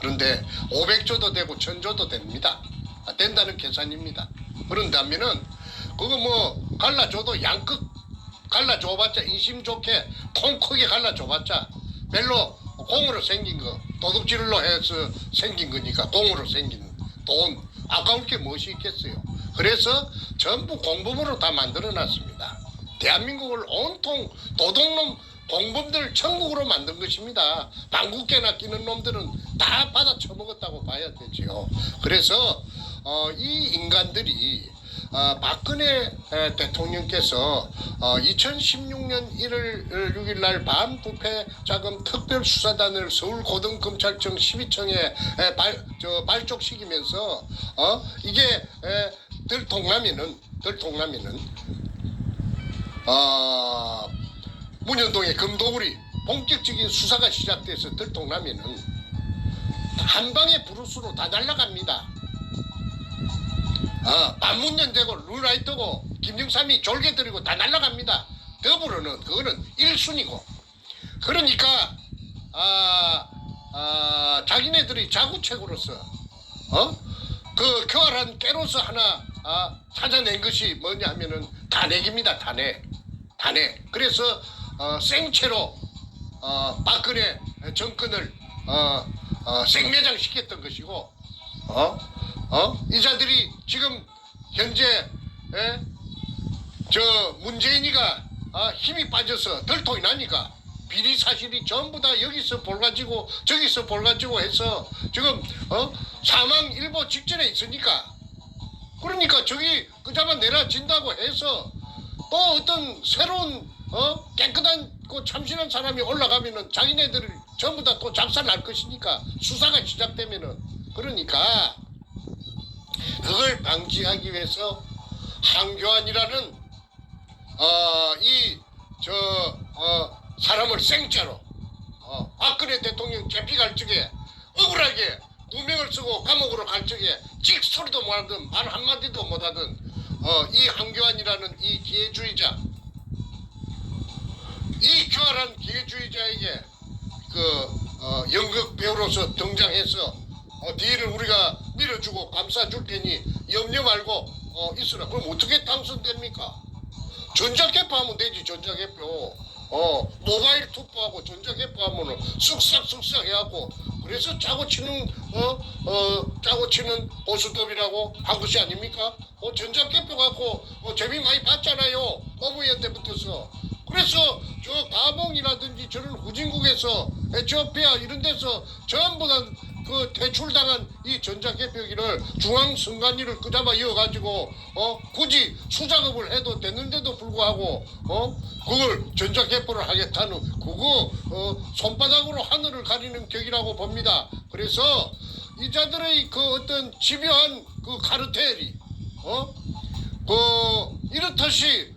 그런데 500조도 되고 1000조도 됩니다. 된다는 계산입니다. 그런다면은 그거 뭐 갈라줘도 양극 갈라줘봤자 인심 좋게 통 크게 갈라줘봤자 별로 공으로 생긴 거 도둑질로 해서 생긴 거니까 공으로 생긴 돈 아까울 게 무엇이 있겠어요. 그래서 전부 공범으로 다 만들어놨습니다. 대한민국을 온통 도둑놈 공범들 천국으로 만든 것입니다. 방귀깨나 끼는 놈들은 다 받아 처먹었다고 봐야 되죠. 그래서 이 인간들이 박근혜 대통령께서 2016년 1월 6일 날 반부패 자금 특별수사단을 서울고등검찰청 12청에 발족시키면서 이게 들통나면은 문현동의 금도굴이 본격적인 수사가 시작돼서 들통나면은 한 방에 브루스로 다 날아갑니다. 반문연되고 룰라이트고 김영삼이 졸개들이고 다 날아갑니다. 더불어는 그거는 1순위고 그러니까 자기네들이 자구책으로서 그 교활한 깨로서 하나 찾아낸 것이 뭐냐 하면은 탄핵입니다. 탄핵. 그래서 생채로 박근혜 정권을 생매장시켰던 것이고 이자들이 지금 현재 문재인이가 힘이 빠져서 덜통이 나니까 비리 사실이 전부 다 여기서 볼가지고 저기서 볼가지고 해서 지금 사망일보 직전에 있으니까 그러니까 저기 그자만 내려진다고 해서 또 어떤 새로운 깨끗한 참신한 사람이 올라가면은 자기네들을 전부 다 또 작살 날 것이니까 수사가 시작되면은 그러니까 그걸 방지하기 위해서 황교안이라는 사람을 생짜로 박근혜 대통령 재피 갈 적에 억울하게 누명을 쓰고 감옥으로 갈 적에 찍소리도 못하든 말 한마디도 못하든 이 황교안이라는 이 기회주의자 이 교활한 기회주의자에게 연극 배우로서 등장해서 뒤를 우리가 밀어주고 감싸줄 테니 염려 말고 있으라. 그럼 어떻게 당선됩니까? 전자개표 하면 되지. 전자개표. 모바일 투표하고 전자개표 하면은 쓱싹쓱싹 해갖고 그래서 짜고 치는 보수법이라고 한 것이 아닙니까? 전자개표 갖고 재미 많이 봤잖아요. 노무현 때부터서. 그래서 저 가봉이라든지 저런 후진국에서 에티오피아 이런 데서 전부 다 그 퇴출당한 이 전자개표기를 중앙선관위를 끄잡아 이어가지고 굳이 수작업을 해도 되는데도 불구하고 그걸 전자개표를 하겠다는 그거 손바닥으로 하늘을 가리는 격이라고 봅니다. 그래서 이자들의 그 어떤 집요한 그 카르텔이 이렇듯이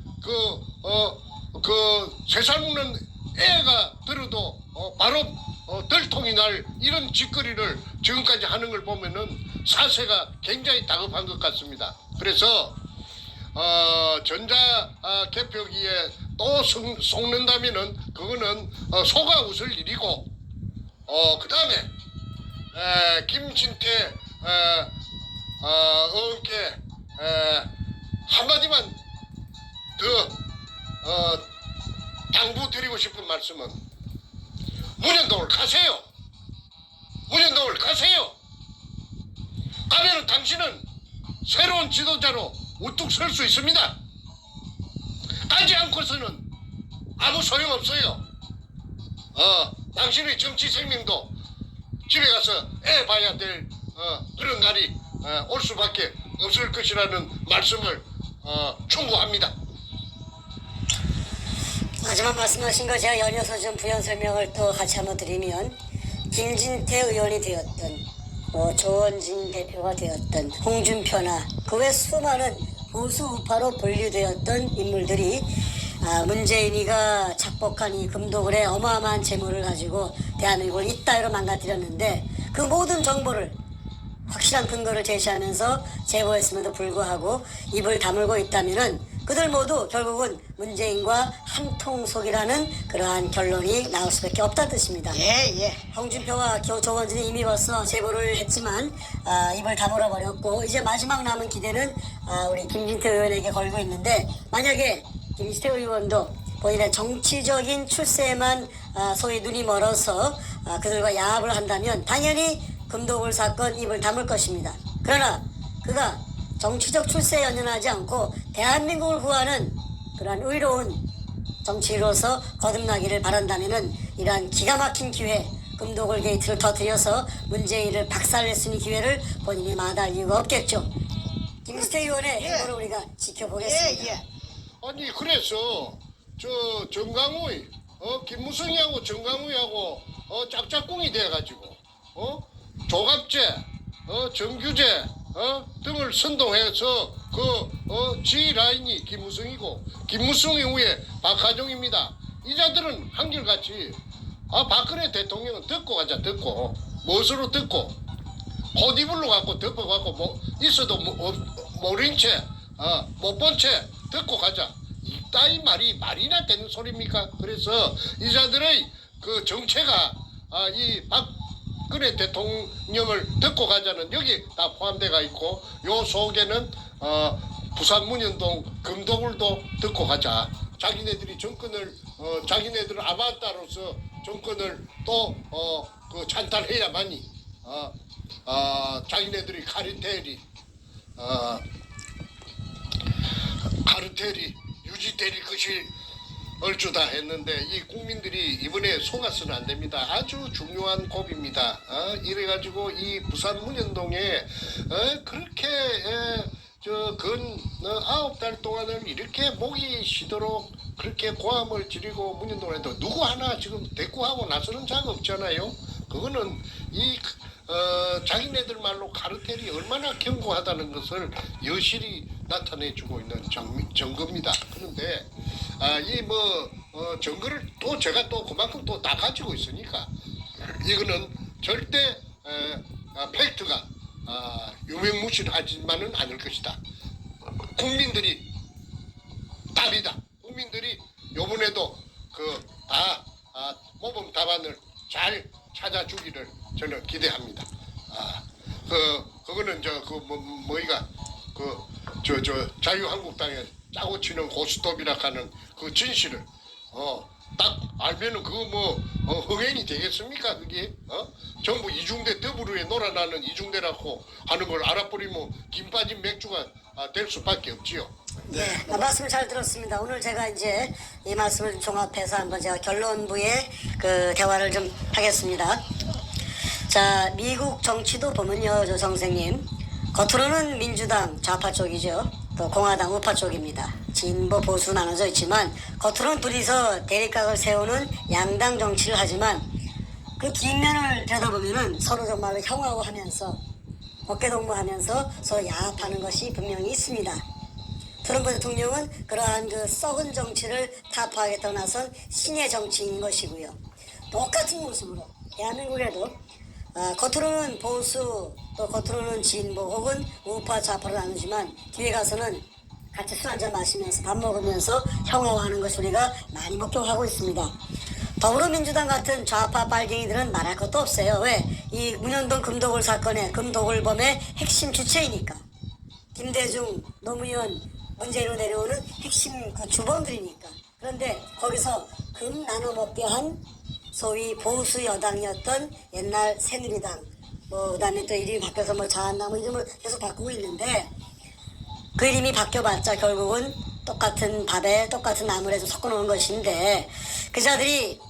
세살 먹는 애가 들어도 바로 들통이 날 이런 짓거리를 지금까지 하는 걸 보면은 사세가 굉장히 다급한 것 같습니다. 그래서 전자 개표기에 또 속는다면은 그거는 속아 웃을 일이고 그 다음에 김진태 의원께 한마디만 더 당부드리고 싶은 말씀은 문현동을 가세요. 문현동을 가세요. 가면은 당신은 새로운 지도자로 우뚝 설 수 있습니다. 가지 않고서는 아무 소용없어요. 당신의 정치 생명도 집에 가서 애 봐야 될 그런 날이 올 수밖에 없을 것이라는 말씀을 충고합니다. 마지막 말씀하신 거 제가 연이어서 좀 부연 설명을 또 같이 한번 드리면 김진태 의원이 되었던 조원진 대표가 되었던 홍준표나 그 외 수많은 보수 우파로 분류되었던 인물들이 문재인이가 착복한 이 금도굴에 어마어마한 재물을 가지고 대한민국을 이따위로 망가뜨렸는데 그 모든 정보를 확실한 근거를 제시하면서 제보했음에도 불구하고 입을 다물고 있다면은 그들 모두 결국은 문재인과 한통속이라는 그러한 결론이 나올 수밖에 없다는 뜻입니다. 예. 홍준표와 조원진이 이미 벌써 제보를 했지만 입을 다물어 버렸고 이제 마지막 남은 기대는 우리 김진태 의원에게 걸고 있는데 만약에 김진태 의원도 본인의 정치적인 출세에만 소위 눈이 멀어서 그들과 야합을 한다면 당연히 금도굴 사건 입을 다물 것입니다. 그러나 그가 정치적 출세에 연연하지 않고 대한민국을 구하는 그러한 의로운 정치로서 거듭나기를 바란다면은 이러한 기가 막힌 기회, 금도굴 게이트를 터뜨려서 문재인을 박살낼 수 있는 기회를 본인이 마다할 이유가 없겠죠. 김진태 의원의 행보를 우리가 지켜보겠습니다. 예. 아니 그래서 저 정강훈 김무성이하고 정강훈이하고 짝짝꿍이 돼가지고 조갑제 정규제 등을 선동해서 지 라인이 김무성이고 김무성 이후에 박하종입니다. 이자들은 한결같이 박근혜 대통령은 듣고 가자 듣고 무엇으로 듣고 호디블로 갖고 덮어갖고 뭐 있어도 모른 채 못 본 채 듣고 가자 이따위 말이나 되는 소리입니까? 그래서 이자들의 그 정체가 이 박근혜 대통령을 듣고 가자는 여기 다 포함돼가 있고 요 속에는 부산 문현동 금도굴도 듣고 가자. 자기네들이 정권을 자기네들 아바타로서 정권을 또 그 찬탈해야만이 자기네들이 카르텔이 유지될 것이 얼추다 했는데 이 국민들이 이번에 속아서는 안 됩니다. 아주 중요한 고비입니다. 이래가지고 이 부산 문현동에 그렇게 근 9달 동안을 이렇게 목이 쉬도록 그렇게 고함을 지르고 문현동에도 누구 하나 지금 대꾸하고 나서는 자가 없잖아요. 그거는 이 자기네들 말로 카르텔이 얼마나 견고하다는 것을 여실히 나타내주고 있는 증거입니다. 그런데 이 증거를 또 제가 또 그만큼 또 다 가지고 있으니까 이거는 절대 팩트가 유명무실하지만은 않을 것이다. 국민들이 답이다. 국민들이 요번에도 다 모범 답안을 잘 찾아주기를 저는 기대합니다. 그거는 자유한국당에 짜고 치는 고스톱이라 하는 그 진실을 딱 알면은 그거 뭐 흥행이 되겠습니까 그게? 전부 이중대 더불어에 놀아나는 이중대라고 하는 걸 알아버리면 김 빠진 맥주가 될 수밖에 없지요. 네, 말씀을 잘 들었습니다. 오늘 제가 이제 이 말씀을 좀 종합해서 한번 제가 결론부에 그 대화를 좀 하겠습니다. 자, 미국 정치도 보면요, 저 선생님, 겉으로는 민주당 좌파 쪽이죠. 또 공화당 우파 쪽입니다. 진보 보수 나눠져 있지만 겉으로는 둘이서 대립각을 세우는 양당 정치를 하지만 그 뒷면을 들여다보면은 서로 정말로 형하고하면서 어깨동무하면서 서로 야합하는 것이 분명히 있습니다. 트럼프 대통령은 그러한 그 썩은 정치를 타파하겠다고 나선 신의 정치인인 것이고요. 똑같은 모습으로 대한민국에도 겉으로는 보수 또 겉으로는 진보 혹은 우파 좌파로 나누지만 뒤에 가서는 같이 술 한잔 마시면서 밥 먹으면서 형용하는 것을 우리가 많이 목격하고 있습니다. 더불어민주당 같은 좌파 빨갱이들은 말할 것도 없어요. 왜? 이 문현동 금도굴 사건의 금도굴범의 핵심 주체이니까. 김대중, 노무현, 문재인으로 내려오는 핵심 그 주범들이니까. 그런데 거기서 금 나눠 먹게 한 소위 보수 여당이었던 옛날 새누리당, 그다음에 또 이름이 바뀌어서 자한당 이름을 계속 바꾸고 있는데 그 이름이 바뀌어봤자 결국은 똑같은 밥에 똑같은 나물에 좀 섞어놓은 것인데 그 자들이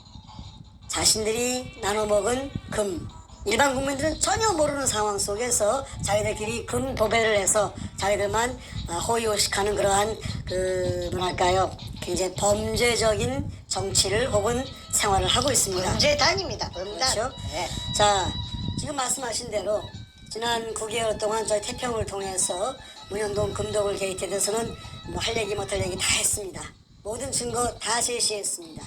자신들이 나눠 먹은 금, 일반 국민들은 전혀 모르는 상황 속에서 자기들끼리 금 도배를 해서 자기들만 호의호식하는 그러한 그 뭐랄까요, 굉장히 범죄적인 정치를 혹은 생활을 하고 있습니다. 범죄단입니다. 범단. 그렇죠? 네. 자, 지금 말씀하신 대로 지난 9개월 동안 저희 태평을 통해서 문현동 금도굴 게이트에 대해서는 뭐 할 얘기 못할 얘기 다 했습니다. 모든 증거 다 제시했습니다.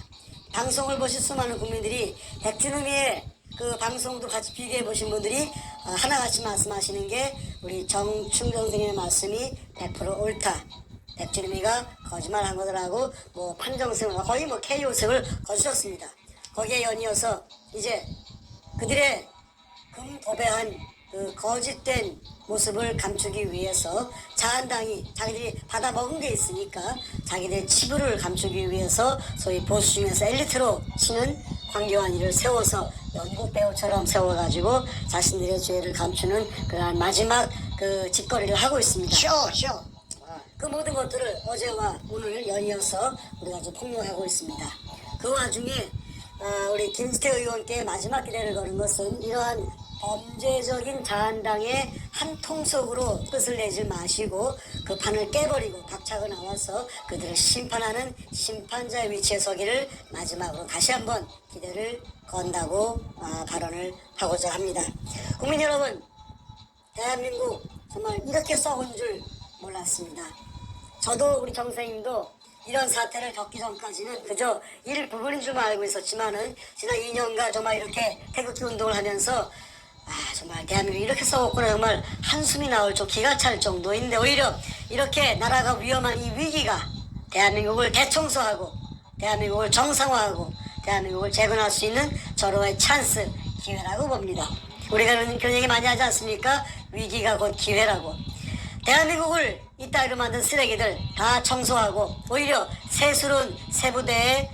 방송을 보신 수많은 국민들이 백준음이의 그 방송도 같이 비교해 보신 분들이 하나같이 말씀하시는 게 우리 정충정 선생님의 말씀이 100% 옳다. 백준음이가 거짓말한 거더라고 뭐 판정승 거의 뭐 KO승을 거두셨습니다. 거기에 연이어서 이제 그들의 금 도배한 그 거짓된 모습을 감추기 위해서 자한당이 자기들이 받아먹은 게 있으니까 자기들의 치부를 감추기 위해서 소위 보수 중에서 엘리트로 치는 황교안이를 세워서 연극 배우처럼 세워가지고 자신들의 죄를 감추는 그러한 마지막 그 짓거리를 하고 있습니다. 쇼. 그 모든 것들을 어제와 오늘 연이어서 우리가 좀 폭로하고 있습니다. 그 와중에 우리 김스태 의원께 마지막 기대를 거는 것은 이러한 범죄적인 자한당의 한 통속으로 뜻을 내지 마시고 그 판을 깨버리고 박차고 나와서 그들을 심판하는 심판자의 위치에 서기를 마지막으로 다시 한번 기대를 건다고 발언을 하고자 합니다. 국민 여러분, 대한민국 정말 이렇게 썩은 줄 몰랐습니다. 저도 우리 정 선생님도 이런 사태를 겪기 전까지는 그저 일부분인 줄 알고 있었지만은 지난 2년간 정말 이렇게 태극기 운동을 하면서 정말 대한민국이 이렇게 썩었구나 정말 한숨이 나올 정 기가 찰 정도인데 오히려 이렇게 나라가 위험한 이 위기가 대한민국을 대청소하고 대한민국을 정상화하고 대한민국을 재건할 수 있는 절호의 찬스, 기회라고 봅니다. 우리가 그런 얘기 많이 하지 않습니까? 위기가 곧 기회라고. 대한민국을 이따위로 만든 쓰레기들 다 청소하고 오히려 새스러운 새부대에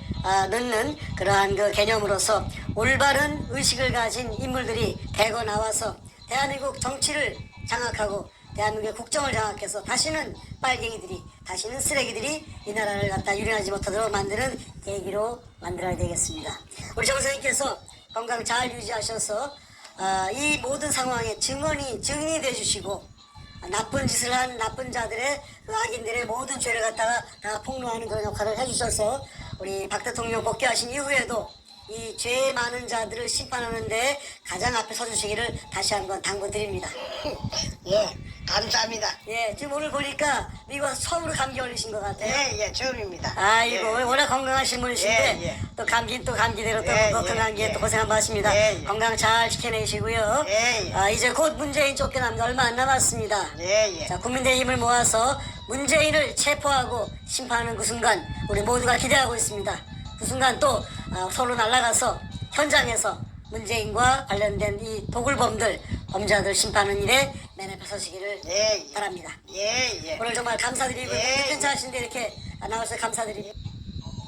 넣는 그러한 그 개념으로서 올바른 의식을 가진 인물들이 대거 나와서 대한민국 정치를 장악하고 대한민국의 국정을 장악해서 다시는 빨갱이들이 다시는 쓰레기들이 이 나라를 갖다 유린하지 못하도록 만드는 계기로 만들어야 되겠습니다. 우리 정 선생님께서 건강 잘 유지하셔서 이 모든 상황에 증인이 되어주시고 나쁜 짓을 한 나쁜 자들의 그 악인들의 모든 죄를 갖다가 다 폭로하는 그런 역할을 해주셔서 우리 박 대통령 복귀하신 이후에도 이 죄 많은 자들을 심판하는데 가장 앞에 서주시기를 다시 한번 당부드립니다. 예, 감사합니다. 예, 지금 오늘 보니까 미국 와서 처음으로 감기 걸리신 것 같아요. 예, 처음입니다. 아이고, 예. 워낙 건강하신 분이신데 예. 또 감기는 또 감기대로 또 예, 건강한 감기에 예. 또 고생 많으십니다. 예. 건강 잘 지켜내시고요. 예. 이제 곧 문재인 쫓겨납니다. 얼마 안 남았습니다. 예. 자, 국민들의 힘을 모아서 문재인을 체포하고 심판하는 그 순간 우리 모두가 기대하고 있습니다. 그 순간 또 서로 날아가서 현장에서 문재인과 관련된 이 도굴범들, 범죄자들 심판하는 일에 맨 앞에 서시기를 예. 바랍니다. 예. 오늘 정말 감사드리고 예. 괜찮으신데 이렇게 나와주셔서 감사드리고